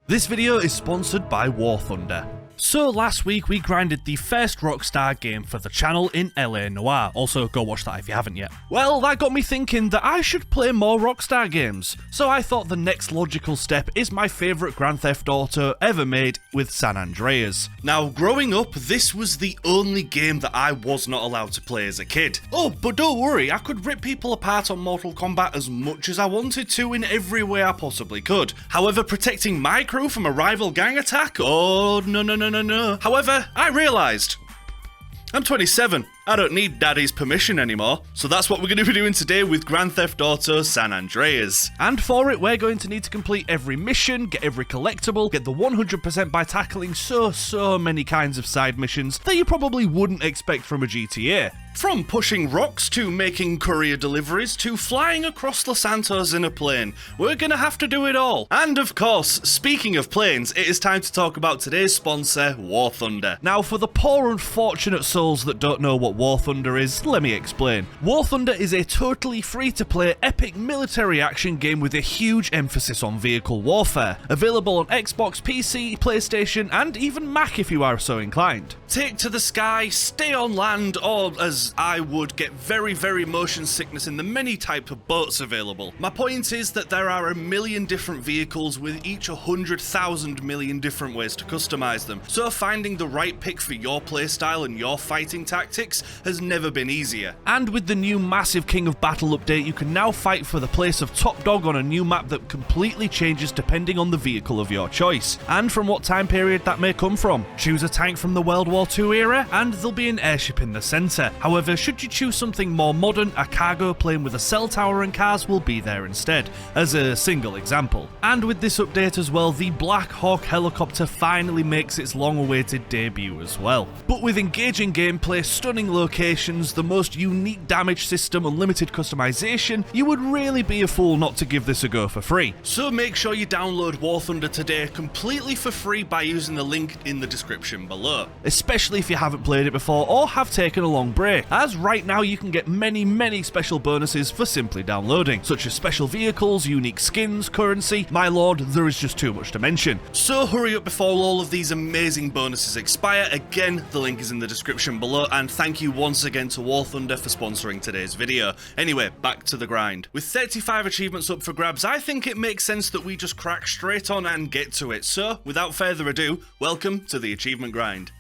This video is sponsored by War Thunder. So last week we grinded the first Rockstar game for the channel in L.A Noire, also go watch that if you haven't yet. Well, that got me thinking that I should play more Rockstar games, so I thought the next logical step is my favourite Grand Theft Auto ever made with San Andreas. Now growing up, this was the only game that I was not allowed to play as a kid. Oh, but don't worry, I could rip people apart on Mortal Kombat as much as I wanted to in every way I possibly could. However, protecting my crew from a rival gang attack? Oh, no. However, I realised I'm 27. I don't need daddy's permission anymore. So that's what we're going to be doing today with Grand Theft Auto San Andreas. And for it, we're going to need to complete every mission, get every collectible, get the 100% by tackling so many kinds of side missions that you probably wouldn't expect from a GTA. From pushing rocks to making courier deliveries to flying across Los Santos in a plane, we're gonna have to do it all. And of course, speaking of planes, it is time to talk about today's sponsor, War Thunder. Now for the poor unfortunate souls that don't know what War Thunder is, let me explain. War Thunder is a totally free-to-play epic military action game with a huge emphasis on vehicle warfare, available on Xbox, PC, PlayStation, and even Mac if you are so inclined. Take to the sky, stay on land, or as I would, get very motion sickness in the many types of boats available. My point is that there are a million different vehicles with each 100,000 million different ways to customize them, so finding the right pick for your playstyle and your fighting tactics has never been easier. And with the new massive King of Battle update, you can now fight for the place of top dog on a new map that completely changes depending on the vehicle of your choice, and from what time period that may come from. Choose a tank from the World War II era, and there'll be an airship in the centre. However, should you choose something more modern, a cargo plane with a cell tower and cars will be there instead, as a single example. And with this update as well, the Black Hawk helicopter finally makes its long-awaited debut as well. But with engaging gameplay, stunning locations, the most unique damage system, unlimited customization, you would really be a fool not to give this a go for free. So make sure you download War Thunder today completely for free by using the link in the description below, especially if you haven't played it before or have taken a long break, as right now you can get many special bonuses for simply downloading, such as special vehicles, unique skins, currency. My lord, there is just too much to mention. So hurry up before all of these amazing bonuses expire. Again, the link is in the description below, and thank you once again to War Thunder for sponsoring today's video. Anyway, back to the grind. With 35 achievements up for grabs, I think it makes sense that we just crack straight on and get to it. So, without further ado, welcome to the achievement grind.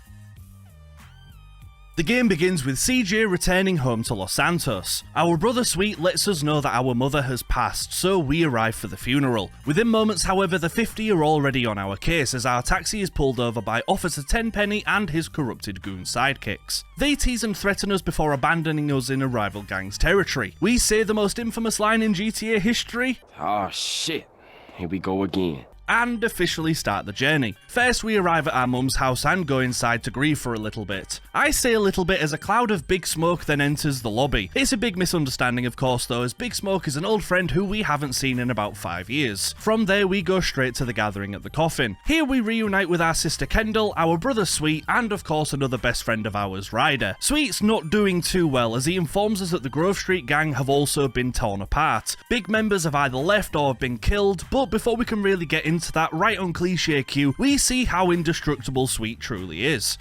The game begins with CJ returning home to Los Santos. Our brother Sweet lets us know that our mother has passed, so we arrive for the funeral. Within moments, however, the 50 are already on our case as our taxi is pulled over by Officer Tenpenny and his corrupted goon sidekicks. They tease and threaten us before abandoning us in a rival gang's territory. We say the most infamous line in GTA history, "Oh shit, here we go again," and officially start the journey. First, we arrive at our mum's house and go inside to grieve for a little bit. I say a little bit as a cloud of Big Smoke then enters the lobby. It's a big misunderstanding, of course, though, as Big Smoke is an old friend who we haven't seen in about 5 years. From there, we go straight to the gathering at the coffin. Here we reunite with our sister Kendall, our brother Sweet, and of course another best friend of ours, Ryder. Sweet's not doing too well, as he informs us that the Grove Street gang have also been torn apart. Big members have either left or have been killed, but before we can really get into that, right on cliche cue, we see how indestructible Sweet truly is.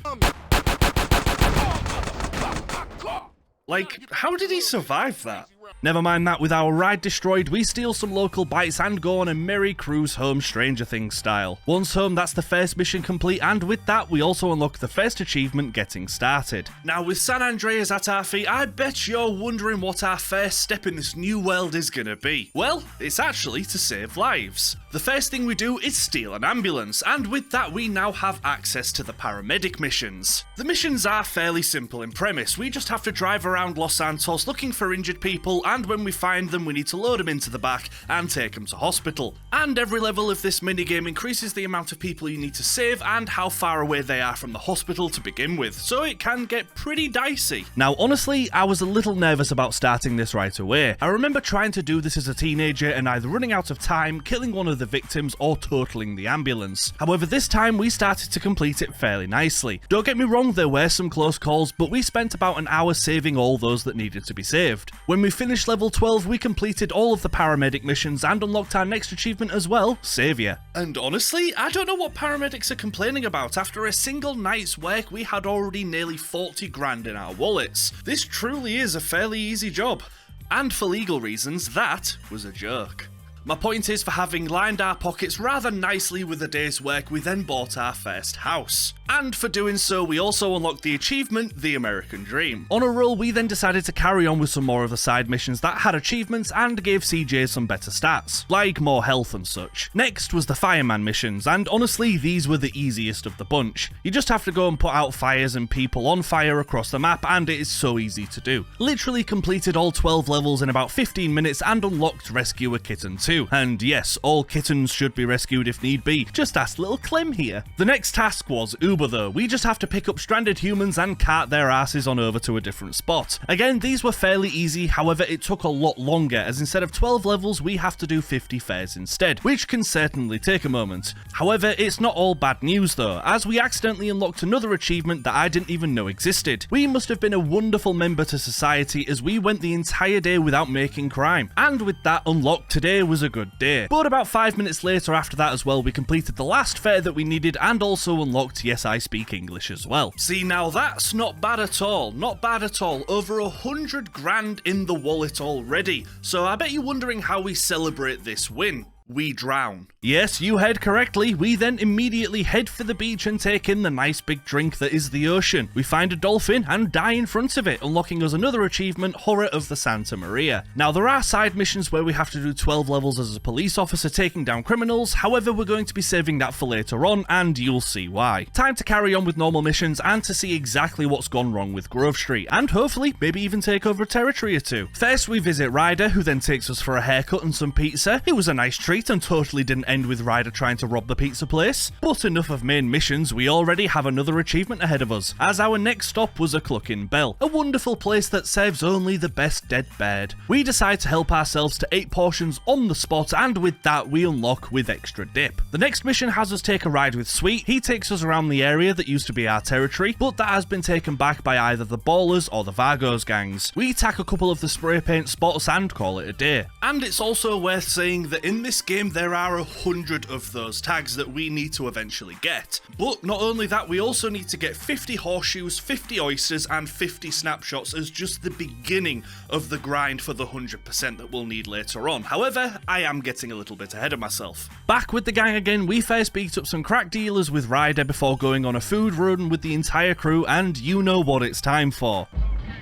Like, how did he survive that? Never mind that, with our ride destroyed, we steal some local bites and go on a merry cruise home Stranger Things style. Once home, that's the first mission complete, and with that, we also unlock the first achievement, Getting Started. Now, with San Andreas at our feet, I bet you're wondering what our first step in this new world is gonna be. Well, it's actually to save lives. The first thing we do is steal an ambulance, and with that, we now have access to the paramedic missions. The missions are fairly simple in premise. We just have to drive around Los Santos looking for injured people, and when we find them, we need to load them into the back and take them to hospital. And every level of this minigame increases the amount of people you need to save and how far away they are from the hospital to begin with, so it can get pretty dicey. Now, honestly, I was a little nervous about starting this right away. I remember trying to do this as a teenager and either running out of time, killing one of the victims, or totaling the ambulance. However, this time we started to complete it fairly nicely. Don't get me wrong, there were some close calls, but we spent about an hour saving all those that needed to be saved. When we finished finished level 12, we completed all of the paramedic missions and unlocked our next achievement as well, Saviour. And honestly, I don't know what paramedics are complaining about. After a single night's work, we had already nearly 40 grand in our wallets. This truly is a fairly easy job. And for legal reasons, that was a joke. My point is, for having lined our pockets rather nicely with a day's work, we then bought our first house. And for doing so, we also unlocked the achievement, The American Dream. On a roll, we then decided to carry on with some more of the side missions that had achievements and gave CJ some better stats, like more health and such. Next was the fireman missions, and honestly, these were the easiest of the bunch. You just have to go and put out fires and people on fire across the map, and it is so easy to do. Literally completed all 12 levels in about 15 minutes and unlocked Rescue a Kitten too. And yes, all kittens should be rescued if need be, just ask little Clem here. The next task was Uber though. We just have to pick up stranded humans and cart their asses on over to a different spot. Again, these were fairly easy, however it took a lot longer, as instead of 12 levels we have to do 50 fares instead, which can certainly take a moment. However, it's not all bad news though, as we accidentally unlocked another achievement that I didn't even know existed. We must have been a wonderful member to society, as we went the entire day without making crime, and with that unlocked, today was a good day. But about 5 minutes later after that as well, we completed the last fare that we needed and also unlocked Yes I Speak English as well. See, now that's not bad at all, not bad at all. Over 100 grand in the wallet already. So I bet you're wondering how we celebrate this win. We drown. Yes, you heard correctly. We then immediately head for the beach and take in the nice big drink that is the ocean. We find a dolphin and die in front of it, unlocking us another achievement, Horror of the Santa Maria. Now, there are side missions where we have to do 12 levels as a police officer taking down criminals, however we're going to be saving that for later on, and you'll see why. Time to carry on with normal missions and to see exactly what's gone wrong with Grove Street, and hopefully maybe even take over a territory or two. First, we visit Ryder, who then takes us for a haircut and some pizza. It was a nice treat and totally didn't end with Ryder trying to rob the pizza place. But enough of main missions, we already have another achievement ahead of us, as our next stop was a Clucking Bell, a wonderful place that serves only the best dead bird. We decide to help ourselves to 8 portions on the spot, and with that we unlock with extra dip. The next mission has us take a ride with Sweet. He takes us around the area that used to be our territory, but that has been taken back by either the Ballers or the Vargos gangs. We tack a couple of the spray paint spots and call it a day. And it's also worth saying that in this game there are 100 of those tags that we need to eventually get. But not only that, we also need to get 50 horseshoes, 50 oysters and 50 snapshots as just the beginning of the grind for the 100% that we'll need later on. However, I am getting a little bit ahead of myself. Back with the gang again, we first beat up some crack dealers with Ryder before going on a food run with the entire crew, and you know what it's time for.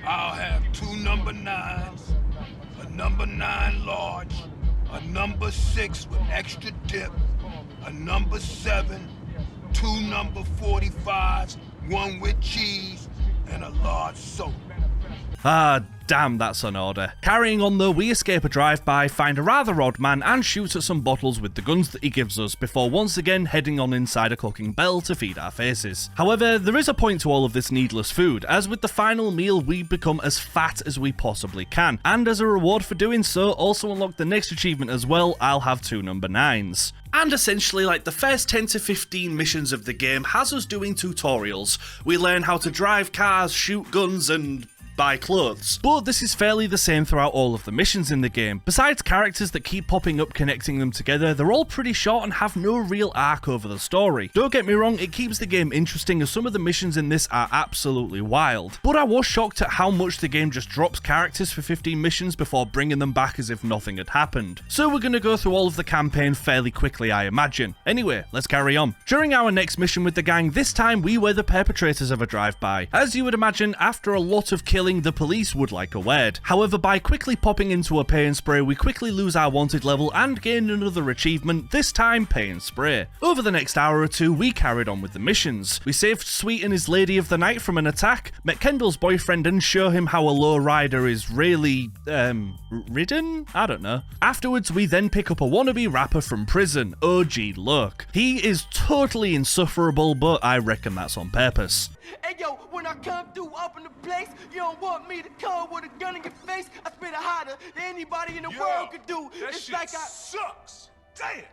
I'll have 2 number 9s, a number 9 large, a number 6 with extra dip, a number 7, 2 number 45s, 1 with cheese, and a large soda. Ah, damn, that's an order. Carrying on though, we escape a drive-by, find a rather odd man and shoot at some bottles with the guns that he gives us before once again heading on inside a Clucking Bell to feed our faces. However, there is a point to all of this needless food, as with the final meal we become as fat as we possibly can, and as a reward for doing so, also unlock the next achievement as well. I'll have 2 number 9s. And essentially, like the first 10 to 15 missions of the game has us doing tutorials. We learn how to drive cars, shoot guns, and buy clothes. But this is fairly the same throughout all of the missions in the game. Besides characters that keep popping up connecting them together, they're all pretty short and have no real arc over the story. Don't get me wrong, it keeps the game interesting as some of the missions in this are absolutely wild. But I was shocked at how much the game just drops characters for 15 missions before bringing them back as if nothing had happened. So we're gonna go through all of the campaign fairly quickly, I imagine. Anyway, let's carry on. During our next mission with the gang, this time we were the perpetrators of a drive-by. As you would imagine, after a lot of killing, the police would like a word. However, by quickly popping into a pay and spray, we quickly lose our wanted level and gain another achievement, this time pay and spray. Over the next hour or two, we carried on with the missions. We saved Sweet and his lady of the night from an attack, met Kendall's boyfriend and show him how a low rider is really, ridden? I don't know. Afterwards, we then pick up a wannabe rapper from prison, OG Look. He is totally insufferable, but I reckon that's on purpose. Hey yo, when I come through up in the place, you don't want me to come with a gun in your face. I spit it harder than anybody in the world could do. That It's shit like sucks. Damn.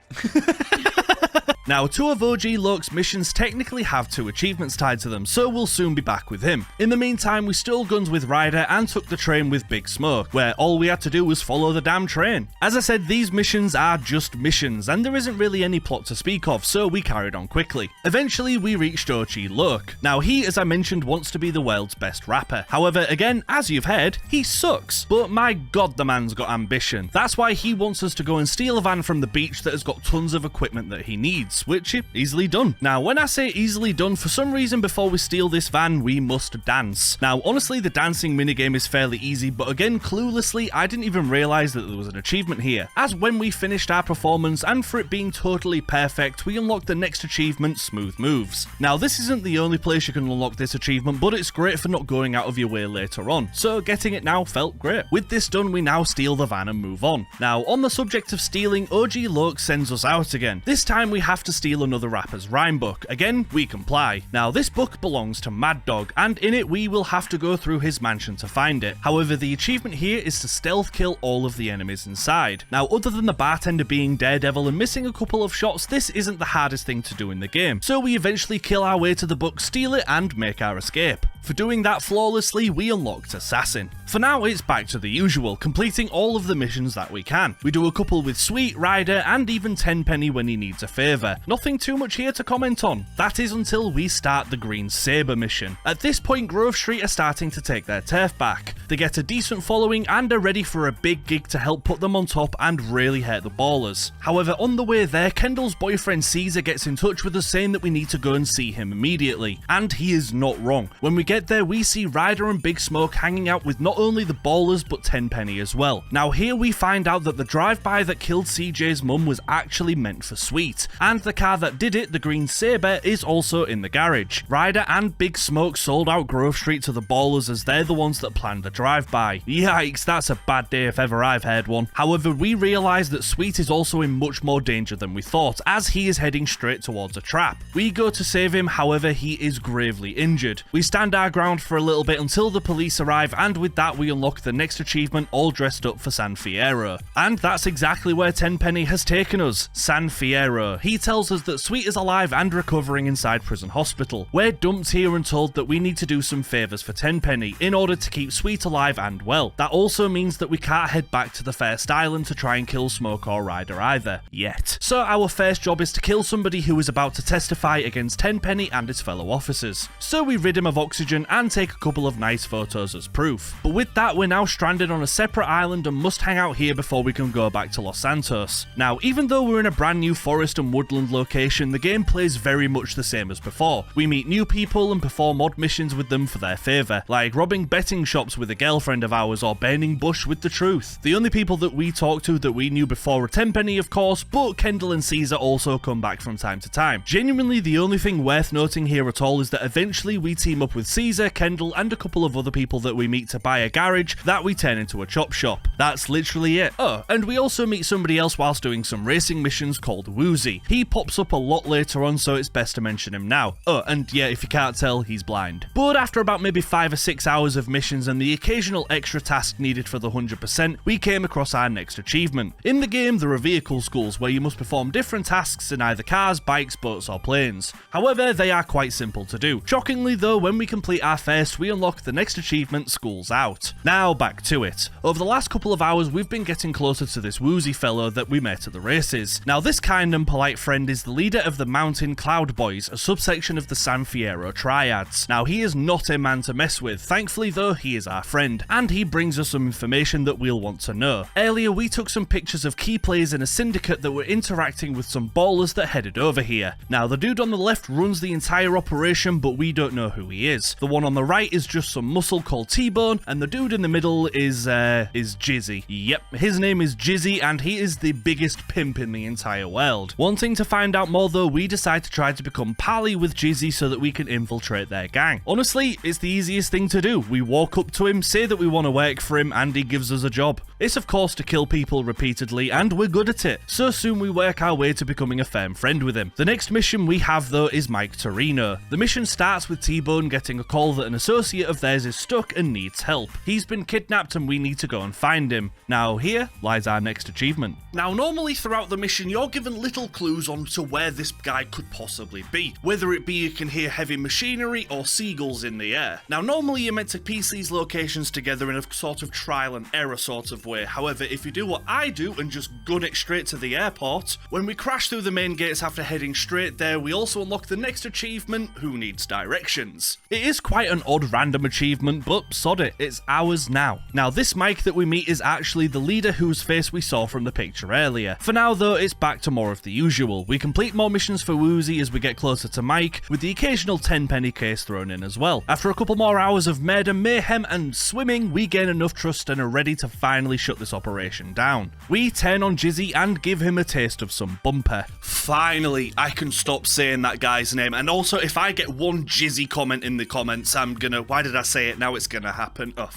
Now, 2 of OG Loke's missions technically have 2 achievements tied to them, so we'll soon be back with him. In the meantime, we stole guns with Ryder and took the train with Big Smoke, where all we had to do was follow the damn train. As I said, these missions are just missions, and there isn't really any plot to speak of, so we carried on quickly. Eventually, we reached OG Loke. Now, he, as I mentioned, wants to be the world's best rapper. However, again, as you've heard, he sucks. But my god, the man's got ambition. That's why he wants us to go and steal a van from the beach that has got tons of equipment that he needs, which is easily done. Now, when I say easily done, for some reason before we steal this van, we must dance. Now, honestly, the dancing minigame is fairly easy, but again, cluelessly, I didn't even realise that there was an achievement here. As when we finished our performance, and for it being totally perfect, we unlocked the next achievement, Smooth Moves. Now, this isn't the only place you can unlock this achievement, but it's great for not going out of your way later on, so getting it now felt great. With this done, we now steal the van and move on. Now, on the subject of stealing, OG Loke sends us out again. This time we have to steal another rapper's rhyme book. Again, we comply. Now, this book belongs to Mad Dog, and in it we will have to go through his mansion to find it. However, the achievement here is to stealth kill all of the enemies inside. Now, other than the bartender being Daredevil and missing a couple of shots, this isn't the hardest thing to do in the game. So we eventually kill our way to the book, steal it, and make our escape. For doing that flawlessly, we unlocked Assassin. For now, it's back to the usual, completing all of the missions that we can. We do a couple with Sweet, Ryder, and even Tenpenny when he needs a favour. Nothing too much here to comment on. That is until we start the Green Saber mission. At this point, Grove Street are starting to take their turf back. They get a decent following and are ready for a big gig to help put them on top and really hurt the ballers. However, on the way there, Kendall's boyfriend Caesar gets in touch with us saying that we need to go and see him immediately. And he is not wrong. When we get there, we see Ryder and Big Smoke hanging out with not only the ballers but Tenpenny as well. Now here we find out that the drive-by that killed CJ's mum was actually meant for Sweet, and the car that did it, the Green Saber, is also in the garage. Ryder and Big Smoke sold out Grove Street to the ballers as they're the ones that planned the drive-by. Yikes, that's a bad day if ever I've heard one. However, we realise that Sweet is also in much more danger than we thought, as he is heading straight towards a trap. We go to save him, however he is gravely injured. We stand our ground for a little bit until the police arrive, and with that we unlock the next achievement, all dressed up for San Fierro. And that's exactly where Tenpenny has taken us, San Fierro. He tells us that Sweet is alive and recovering inside prison hospital. We're dumped here and told that we need to do some favours for Tenpenny in order to keep Sweet alive and well. That also means that we can't head back to the First Island to try and kill Smoke or Ryder either, yet. So our first job is to kill somebody who is about to testify against Tenpenny and his fellow officers. So we rid him of oxygen and take a couple of nice photos as proof. But with that, we're now stranded on a separate island and must hang out here before we can go back to Los Santos. Now, even though we're in a brand new forest and woodland location, the game plays very much the same as before. We meet new people and perform odd missions with them for their favour, like robbing betting shops with a girlfriend of ours or burning bush with the truth. The only people that we talk to that we knew before are Tenpenny, of course, but Kendall and Caesar also come back from time to time. Genuinely, the only thing worth noting here at all is that eventually we team up with Caesar, Kendall, and a couple of other people that we meet to buy a garage that we turn into a chop shop. That's literally it. Oh, and we also meet somebody else whilst doing some racing missions called Woozy. He pops up a lot later on, so it's best to mention him now. Oh, and yeah, if you can't tell, he's blind. But after about maybe 5 or 6 hours of missions and the occasional extra task needed for the 100%, we came across our next achievement. In the game, there are vehicle schools where you must perform different tasks in either cars, bikes, boats, or planes. However, they are quite simple to do. Shockingly though, when we complete our first, we unlock the next achievement, Schools Out. Now back to it. Over the last couple of hours, we've been getting closer to this woozy fellow that we met at the races. Now this kind and polite friend is the leader of the Mountain Cloud Boys, a subsection of the San Fierro Triads. Now he is not a man to mess with. Thankfully though, he is our friend, and he brings us some information that we'll want to know. Earlier we took some pictures of key players in a syndicate that were interacting with some ballers that headed over here. Now the dude on the left runs the entire operation, but we don't know who he is. The one on the right is just some muscle called T-Bone, and the dude in the middle is Jizzy. Yep, his name is Jizzy, and he is the biggest pimp in the entire world. Wanting to find out more though, we decide to try to become pally with Jizzy so that we can infiltrate their gang. Honestly, it's the easiest thing to do. We walk up to him, say that we want to work for him, and he gives us a job. It's of course to kill people repeatedly, and we're good at it. So soon we work our way to becoming a firm friend with him. The next mission we have though is Mike Torino. The mission starts with T-Bone getting a call that an associate of theirs is stuck and needs help. He's been kidnapped and we need to go and find him. Now here lies our next achievement. Now normally throughout the mission you're given little clues on to where this guy could possibly be, whether it be you can hear heavy machinery or seagulls in the air. Now normally you're meant to piece these locations together in a sort of trial and error sort of way. However, if you do what I do and just gun it straight to the airport, when we crash through the main gates after heading straight there, we also unlock the next achievement, Who Needs Directions. It is quite an odd random achievement, but sod it, it's ours now. Now this Mike that we meet is actually the leader whose face we saw from the picture earlier. For now though, it's back to more of the usual. We complete more missions for Woozy as we get closer to Mike, with the occasional 10-penny case thrown in as well. After a couple more hours of murder, mayhem and swimming, we gain enough trust and are ready to finally shut this operation down. We turn on Jizzy and give him a taste of some bumper. Finally, I can stop saying that guy's name, and also if I get one Jizzy comment in the comments, I'm gonna, why did I say it? Now it's gonna happen. Oh,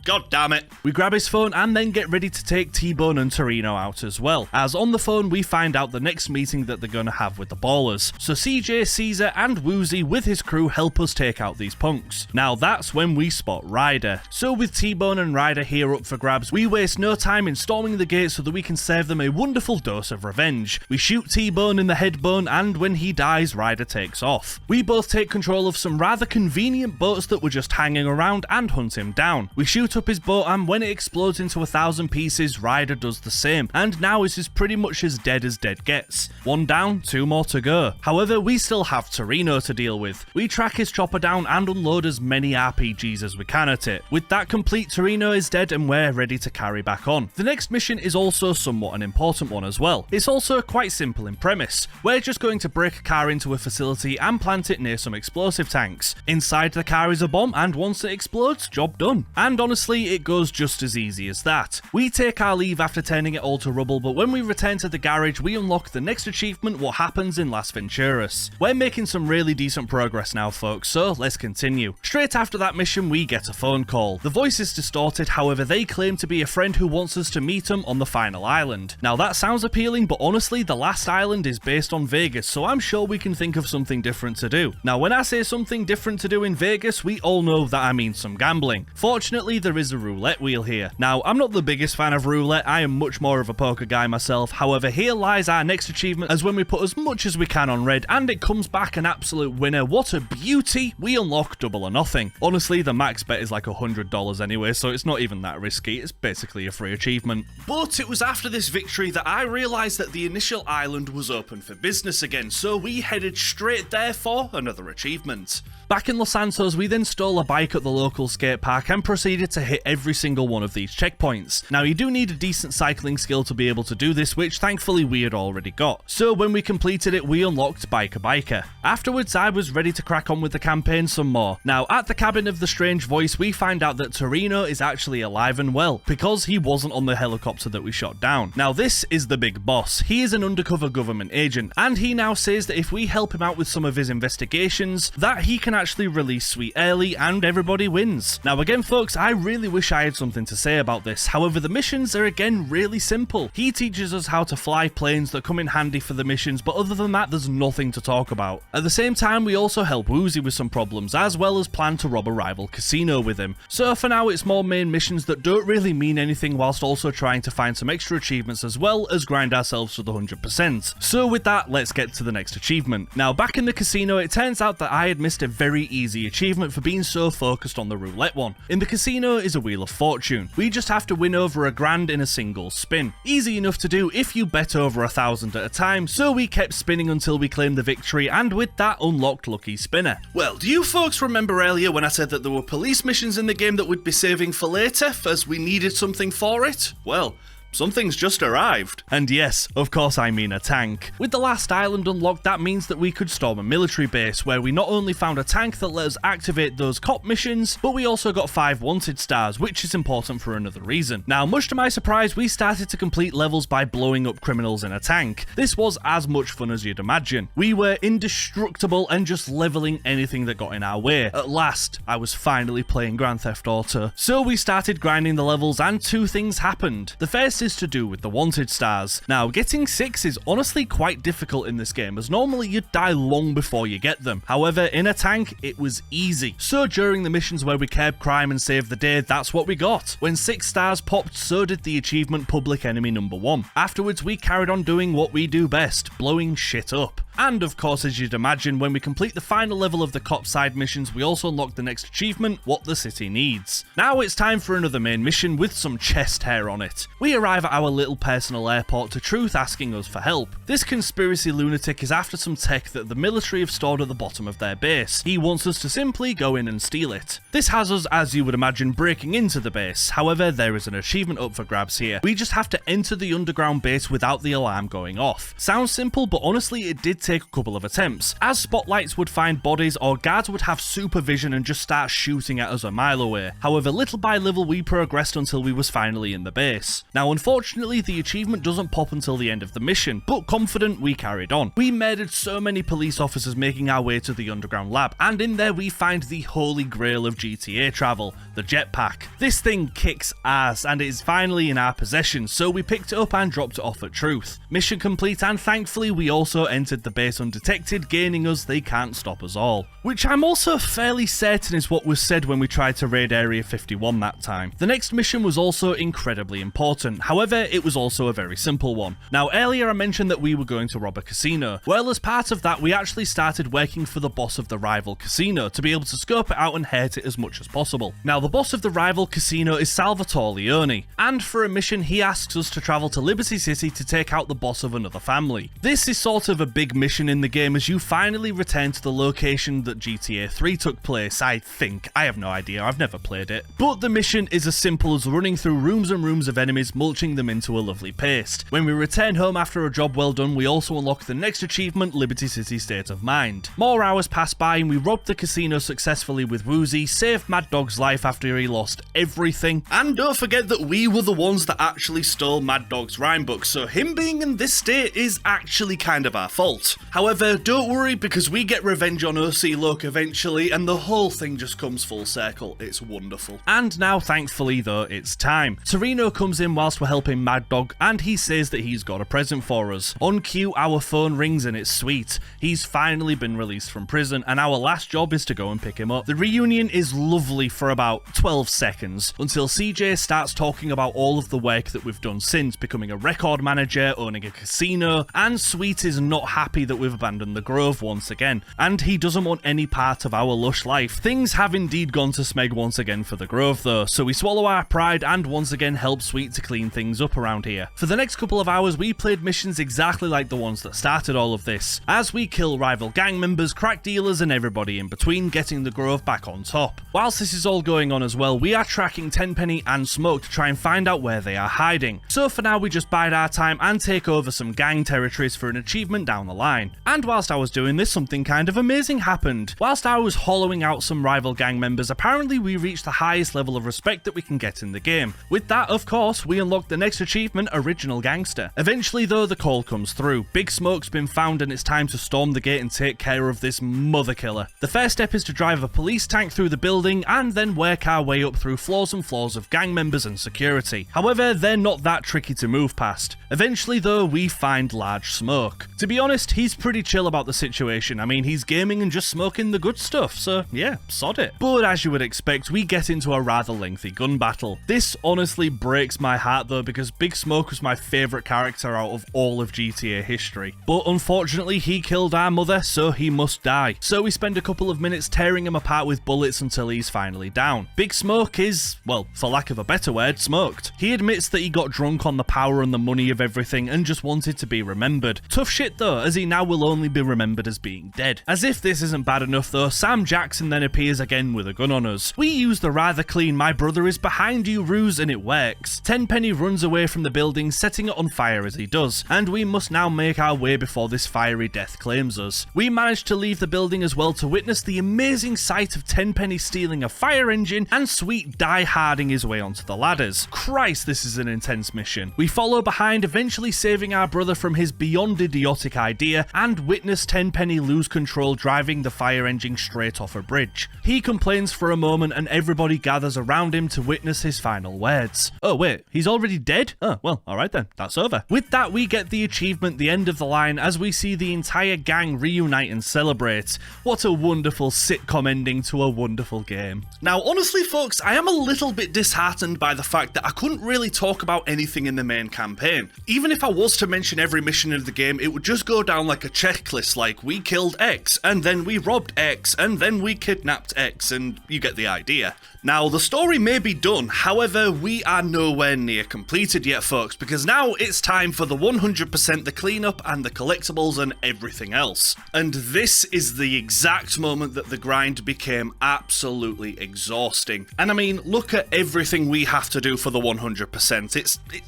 God damn it. We grab his phone and then get ready to take T-Bone and Torino out as well, as on the phone we find out the next meeting that they're going to have with the Ballers. So CJ, Caesar and Woozy with his crew help us take out these punks. Now that's when we spot Ryder. So with T-Bone and Ryder here up for grabs, we waste no time in storming the gate so that we can serve them a wonderful dose of revenge. We shoot T-Bone in the head bone and when he dies, Ryder takes off. We both take control of some rather convenient boats that were just hanging around and hunt him down. We shoot up his boat and when it explodes into 1,000 pieces, Ryder does the same, and now it is pretty much as dead gets. One down, 2 more to go. However, we still have Torino to deal with. We track his chopper down and unload as many RPGs as we can at it. With that complete, Torino is dead and we're ready to carry back on. The next mission is also somewhat an important one as well. It's also quite simple in premise. We're just going to break a car into a facility and plant it near some explosive tanks. Inside the car is a bomb and once it explodes, job done. And honestly, it goes just as easy as that. We take our leave after turning it all to rubble, but when we return to the garage, we unlock the next achievement, What Happens in Las Venturas. We're making some really decent progress now, folks, so let's continue. Straight after that mission, we get a phone call. The voice is distorted, however, they claim to be a friend who wants us to meet them on the final island. Now that sounds appealing, but honestly, the last island is based on Vegas, so I'm sure we can think of something different to do. Now, when I say something different to do in Vegas, we all know that I mean some gambling. Fortunately, there is a roulette wheel here. Now, I'm not the biggest fan of roulette, I am much more of a poker guy myself, however, here lies our next achievement as when we put as much as we can on red and it comes back an absolute winner. What a beauty! We unlock double or nothing. Honestly, the max bet is like $100 anyway, so it's not even that risky, it's basically a free achievement. But it was after this victory that I realised that the initial island was open for business again, so we headed straight there for another achievement. Back in Los Santos, we then stole a bike at the local skate park and proceeded to hit every single one of these checkpoints. Now, you do need a decent cycling skill to be able to do this, which thankfully we had already got. So when we completed it, we unlocked Biker Biker. Afterwards, I was ready to crack on with the campaign some more. Now, at the cabin of the strange voice, we find out that Torino is actually alive and well, because he wasn't on the helicopter that we shot down. Now, this is the big boss. He is an undercover government agent, and he now says that if we help him out with some of his investigations, that he can actually release Sweet early and everybody wins. Now again folks, I really wish I had something to say about this, however the missions are again really simple. He teaches us how to fly planes that come in handy for the missions, but other than that there's nothing to talk about. At the same time, we also help Woozy with some problems, as well as plan to rob a rival casino with him. So for now it's more main missions that don't really mean anything, whilst also trying to find some extra achievements as well as grind ourselves to the 100%. So with that, let's get to the next achievement. Now back in the casino, it turns out that I had missed a very easy achievement for being so focused on the roulette one. In the casino is a Wheel of Fortune. We just have to win over $1,000 in a single spin. Easy enough to do if you bet over 1,000 at a time, so we kept spinning until we claimed the victory, and with that unlocked Lucky Spinner. Well, do you folks remember earlier when I said that there were police missions in the game that we'd be saving for later, as we needed something for it? Well, something's just arrived. And yes, of course I mean a tank. With the last island unlocked, that means that we could storm a military base, where we not only found a tank that let us activate those cop missions, but we also got 5 wanted stars, which is important for another reason. Now, much to my surprise, we started to complete levels by blowing up criminals in a tank. This was as much fun as you'd imagine. We were indestructible and just leveling anything that got in our way. At last, I was finally playing Grand Theft Auto. So we started grinding the levels and 2 things happened. The first is to do with the wanted stars. Now, getting 6 is honestly quite difficult in this game, as normally you'd die long before you get them. However, in a tank, it was easy. So during the missions where we curbed crime and saved the day, that's what we got. When 6 stars popped, so did the achievement Public Enemy number 1. Afterwards, we carried on doing what we do best, blowing shit up. And of course, as you'd imagine, when we complete the final level of the cop side missions, we also unlock the next achievement, What the City Needs. Now it's time for another main mission with some chest hair on it. We arrive at our little personal airport to Truth asking us for help. This conspiracy lunatic is after some tech that the military have stored at the bottom of their base. He wants us to simply go in and steal it. This has us, as you would imagine, breaking into the base. However, there is an achievement up for grabs here. We just have to enter the underground base without the alarm going off. Sounds simple, but honestly it did take a couple of attempts, as spotlights would find bodies or guards would have supervision and just start shooting at us a mile away. However, little by little we progressed until we was finally in the base. Now unfortunately the achievement doesn't pop until the end of the mission, but confident we carried on. We murdered so many police officers making our way to the underground lab, and in there we find the holy grail of GTA travel, the jetpack. This thing kicks ass and it is finally in our possession, so we picked it up and dropped it off at Truth. Mission complete, and thankfully we also entered the base undetected, gaining us They Can't Stop Us All, which I'm also fairly certain is what was said when we tried to raid Area 51 that time. The next mission was also incredibly important, however it was also a very simple one. Now earlier I mentioned that we were going to rob a casino. Well, as part of that we actually started working for the boss of the rival casino to be able to scope it out and hurt it as much as possible. Now the boss of the rival casino is Salvatore Leone, and for a mission he asks us to travel to Liberty City to take out the boss of another family. This is sort of a big mission in the game as you finally return to the location that GTA 3 took place, I think. I have no idea, I've never played it. But the mission is as simple as running through rooms and rooms of enemies, mulching them into a lovely paste. When we return home after a job well done, we also unlock the next achievement, Liberty City State of Mind. More hours pass by and we robbed the casino successfully with Woozy, saved Mad Dog's life after he lost everything, and don't forget that we were the ones that actually stole Mad Dog's rhyme book, so him being in this state is actually kind of our fault. However, don't worry because we get revenge on OC Loke eventually and the whole thing just comes full circle. It's wonderful. And now thankfully though, it's time. Torino comes in whilst we're helping Mad Dog and he says that he's got a present for us. On cue, our phone rings and it's sweet. He's finally been released from prison and our last job is to go and pick him up. The reunion is lovely for about 12 seconds until CJ starts talking about all of the work that we've done since, becoming a record manager, owning a casino, and Sweet is not happy that we've abandoned the Grove once again, and he doesn't want any part of our lush life. Things have indeed gone to Smeg once again for the Grove though, so we swallow our pride and once again help Sweet to clean things up around here. For the next couple of hours we played missions exactly like the ones that started all of this, as we kill rival gang members, crack dealers and everybody in between, getting the Grove back on top. Whilst this is all going on as well, we are tracking Tenpenny and Smoke to try and find out where they are hiding. So for now we just bide our time and take over some gang territories for an achievement down the line. And whilst I was doing this, something kind of amazing happened. Whilst I was hollowing out some rival gang members, apparently we reached the highest level of respect that we can get in the game. With that, of course, we unlocked the next achievement, Original Gangster. Eventually though, the call comes through. Big Smoke's been found and it's time to storm the gate and take care of this mother killer. The first step is to drive a police tank through the building and then work our way up through floors and floors of gang members and security. However, they're not that tricky to move past. Eventually though, we find Large Smoke. To be honest, he's pretty chill about the situation. I mean, he's gaming and just smoking the good stuff, so yeah, sod it. But as you would expect, we get into a rather lengthy gun battle. This honestly breaks my heart though, because Big Smoke was my favourite character out of all of GTA history. But unfortunately, he killed our mother, so he must die. So we spend a couple of minutes tearing him apart with bullets until he's finally down. Big Smoke is, well, for lack of a better word, smoked. He admits that he got drunk on the power and the money of everything and just wanted to be remembered. Tough shit though, as he now will only be remembered as being dead. As if this isn't bad enough though, Sam Jackson then appears again with a gun on us. We use the rather clean "my brother is behind you" ruse and it works. Tenpenny runs away from the building, setting it on fire as he does, and we must now make our way before this fiery death claims us. We manage to leave the building as well to witness the amazing sight of Tenpenny stealing a fire engine and Sweet die-harding his way onto the ladders. Christ, this is an intense mission. We follow behind, eventually saving our brother from his beyond idiotic idea area and witness Tenpenny lose control driving the fire engine straight off a bridge. He complains for a moment and everybody gathers around him to witness his final words. Oh wait, he's already dead? Oh, well, alright then, that's over. With that, we get the achievement, the end of the line, as we see the entire gang reunite and celebrate. What a wonderful sitcom ending to a wonderful game. Now, honestly folks, I am a little bit disheartened by the fact that I couldn't really talk about anything in the main campaign. Even if I was to mention every mission of the game, it would just go down like a checklist, like we killed X, and then we robbed X, and then we kidnapped X, and you get the idea. Now, the story may be done, however, we are nowhere near completed yet, folks, because now it's time for the 100% the cleanup and the collectibles and everything else. And this is the exact moment that the grind became absolutely exhausting. And I mean, look at everything we have to do for the 100%,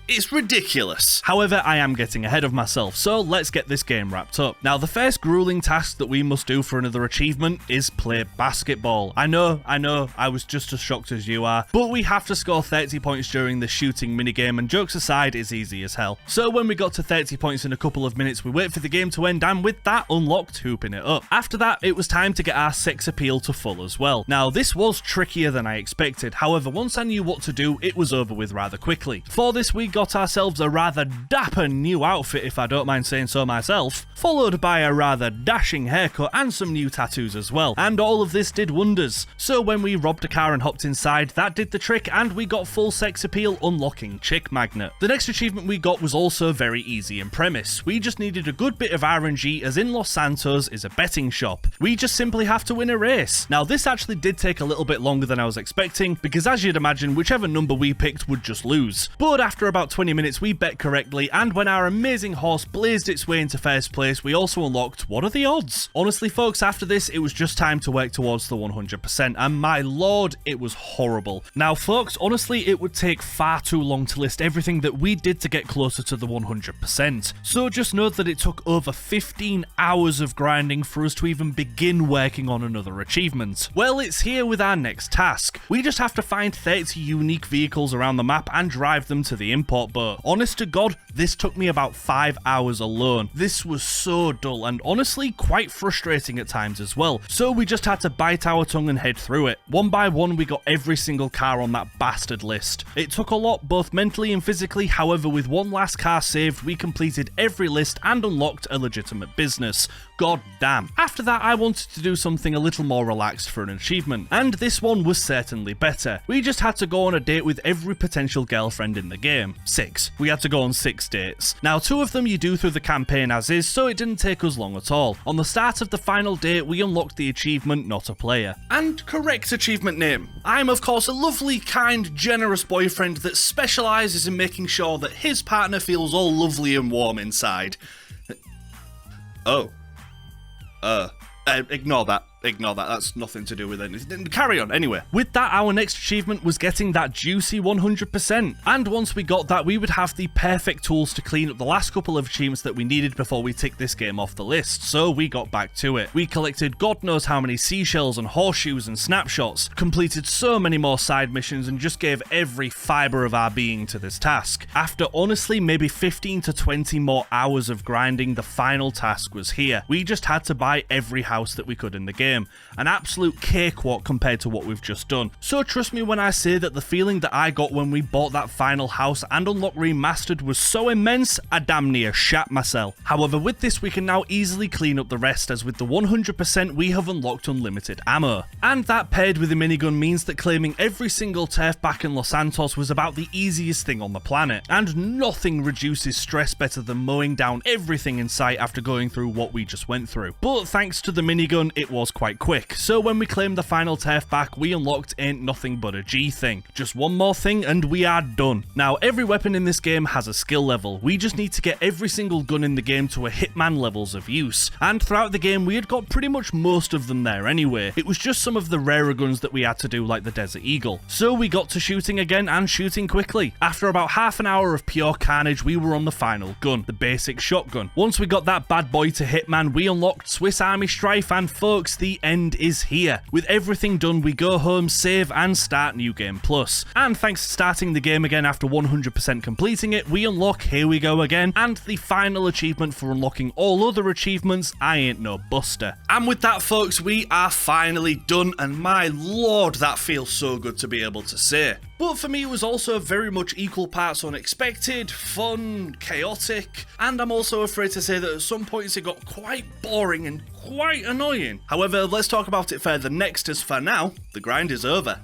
it's ridiculous. However, I am getting ahead of myself, so let's get this game wrapped up. Now, the first grueling task that we must do for another achievement is play basketball. I know, I was just as shocked as you are, but we have to score 30 points during the shooting minigame, and jokes aside, it's easy as hell. So when we got to 30 points in a couple of minutes, we wait for the game to end, and with that, unlocked hooping it up. After that, it was time to get our sex appeal to full as well. Now, this was trickier than I expected, however, once I knew what to do, it was over with rather quickly. For this, we got ourselves a rather dapper new outfit, if I don't mind saying so myself, followed by a rather dashing haircut and some new tattoos as well, and all of this did wonders. So when we robbed a car and hopped inside, that did the trick, and we got full sex appeal, unlocking Chick Magnet. The next achievement we got was also very easy in premise. We just needed a good bit of RNG, as in Los Santos is a betting shop. We just simply have to win a race. Now, this actually did take a little bit longer than I was expecting, because as you'd imagine, whichever number we picked would just lose. But after about 20 minutes, we bet correctly, and when our amazing horse blazed its way into first place, we also unlocked what are the odds? Honestly, folks, after this, it was just time to work towards the 100%, and my lord, it was horrible. Now, folks, honestly, it would take far too long to list everything that we did to get closer to the 100%. So just note that it took over 15 hours of grinding for us to even begin working on another achievement. Well, it's here with our next task. We just have to find 30 unique vehicles around the map and drive them to the import boat. Honest to God, this took me about 5 hours alone. This was so dull and honestly quite frustrating at times as well. So we just had to bite our tongue and head through it. One by one, we got every single car on that bastard list. It took a lot, both mentally and physically, however, with one last car saved, we completed every list and unlocked a legitimate business. God damn. After that, I wanted to do something a little more relaxed for an achievement, and this one was certainly better. We just had to go on a date with every potential girlfriend in the game. 6. We had to go on 6 dates. Now, 2 of them you do through the campaign as is, so it didn't take us long at all. On the start of the final date, we unlocked the achievement Not a Player. And correct achievement name. I'm of course a lovely, kind, generous boyfriend that specialises in making sure that his partner feels all lovely and warm inside. Oh. Ignore that. That's nothing to do with anything. Carry on, anyway. With that, our next achievement was getting that juicy 100%. And once we got that, we would have the perfect tools to clean up the last couple of achievements that we needed before we ticked this game off the list. So we got back to it. We collected God knows how many seashells and horseshoes and snapshots, completed so many more side missions, and just gave every fibre of our being to this task. After honestly maybe 15 to 20 more hours of grinding, the final task was here. We just had to buy every house that we could in the game. An absolute cakewalk compared to what we've just done. So trust me when I say that the feeling that I got when we bought that final house and unlocked remastered was so immense, I damn near shat myself. However, with this we can now easily clean up the rest, as with the 100% we have unlocked unlimited ammo. And that paired with the minigun means that claiming every single turf back in Los Santos was about the easiest thing on the planet. And nothing reduces stress better than mowing down everything in sight after going through what we just went through. But thanks to the minigun, it was quite quick, so when we claimed the final turf back, we unlocked Ain't Nothing But a G thing. Just one more thing and we are done. Now, every weapon in this game has a skill level. We just need to get every single gun in the game to a hitman levels of use, and throughout the game we had got pretty much most of them there anyway. It was just some of the rarer guns that we had to do, like the Desert Eagle. So we got to shooting again, and shooting quickly. After about half an hour of pure carnage, we were on the final gun, the basic shotgun. Once we got that bad boy to hitman, we unlocked Swiss Army Strife, and folks, the the end is here. With everything done, we go home, save, and start New Game Plus. And thanks to starting the game again after 100% completing it, we unlock Here We Go Again, and the final achievement for unlocking all other achievements, I Ain't No Buster. And with that, folks, we are finally done, and my lord, that feels so good to be able to say. But for me, it was also very much equal parts unexpected, fun, chaotic, and I'm also afraid to say that at some points it got quite boring and quite annoying. However, let's talk about it further next, as for now, the grind is over.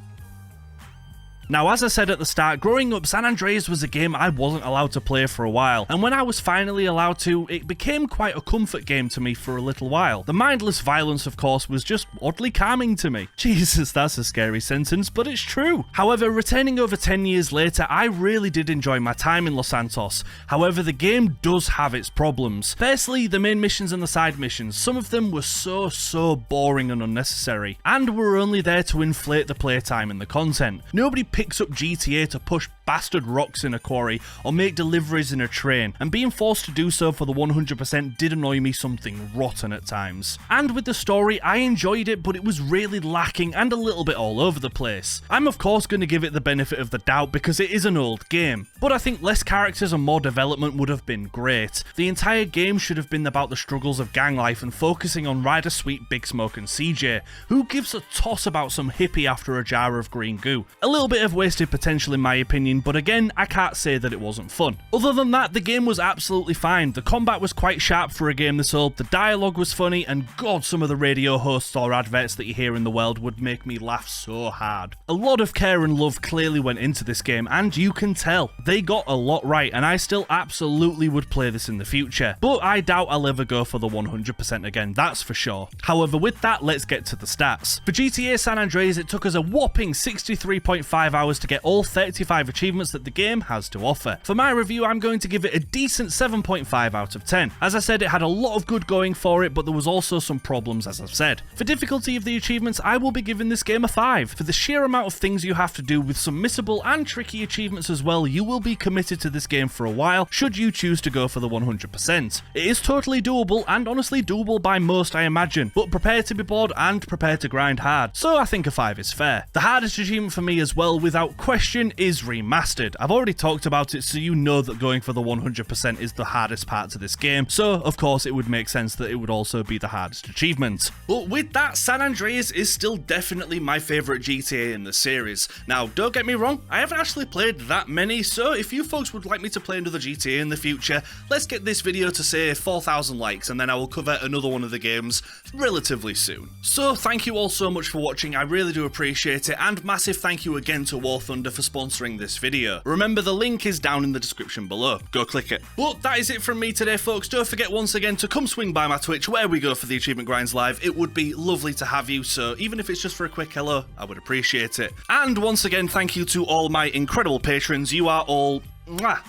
Now, as I said at the start, growing up, San Andreas was a game I wasn't allowed to play for a while, and when I was finally allowed to, it became quite a comfort game to me for a little while. The mindless violence, of course, was just oddly calming to me. Jesus, that's a scary sentence, but it's true. However, returning over 10 years later, I really did enjoy my time in Los Santos. However, the game does have its problems. Firstly, the main missions and the side missions. Some of them were so boring and unnecessary, and were only there to inflate the playtime and the content. Nobody picks up GTA to push bastard rocks in a quarry or make deliveries in a train, and being forced to do so for the 100% did annoy me something rotten at times. And with the story, I enjoyed it, but it was really lacking and a little bit all over the place. I'm of course going to give it the benefit of the doubt because it is an old game, but I think less characters and more development would have been great. The entire game should have been about the struggles of gang life and focusing on Ryder Sweet, Big Smoke and CJ, who gives a toss about some hippie after a jar of green goo. A little bit of wasted potential in my opinion, but again, I can't say that it wasn't fun. Other than that, the game was absolutely fine. The combat was quite sharp for a game this old, the dialogue was funny, and god, some of the radio hosts or adverts that you hear in the world would make me laugh so hard. A lot of care and love clearly went into this game, and you can tell. They got a lot right, and I still absolutely would play this in the future. But I doubt I'll ever go for the 100% again, that's for sure. However, with that, let's get to the stats. For GTA San Andreas, it took us a whopping 63.5 hours to get all 35 achievements that the game has to offer. For my review, I'm going to give it a decent 7.5 out of 10. As I said, it had a lot of good going for it, but there was also some problems, as I've said. For difficulty of the achievements, I will be giving this game a 5. For the sheer amount of things you have to do with some missable and tricky achievements as well, you will be committed to this game for a while, should you choose to go for the 100%. It is totally doable, and honestly doable by most, I imagine, but prepare to be bored and prepare to grind hard, so I think a 5 is fair. The hardest achievement for me as well, without question, is Remastered. I've already talked about it, so you know that going for the 100% is the hardest part to this game, so of course it would make sense that it would also be the hardest achievement. But with that, San Andreas is still definitely my favourite GTA in the series. Now, don't get me wrong, I haven't actually played that many, so if you folks would like me to play another GTA in the future, let's get this video to say 4,000 likes, and then I will cover another one of the games relatively soon. So thank you all so much for watching, I really do appreciate it, and massive thank you again to War Thunder for sponsoring this video. Remember, the link is down in the description below. Go click it. But that is it from me today, folks. Don't forget once again to come swing by my Twitch where we go for the achievement grinds live. It would be lovely to have you, so even if it's just for a quick hello, I would appreciate it. And once again, thank you to all my incredible patrons. You are all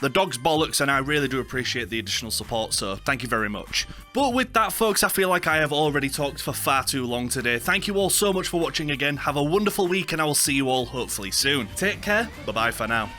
the dog's bollocks, and I really do appreciate the additional support, so thank you very much. But with that, folks, I feel like I have already talked for far too long today. Thank you all so much for watching again. Have a wonderful week, and I will see you all hopefully soon. Take care. Bye-bye for now.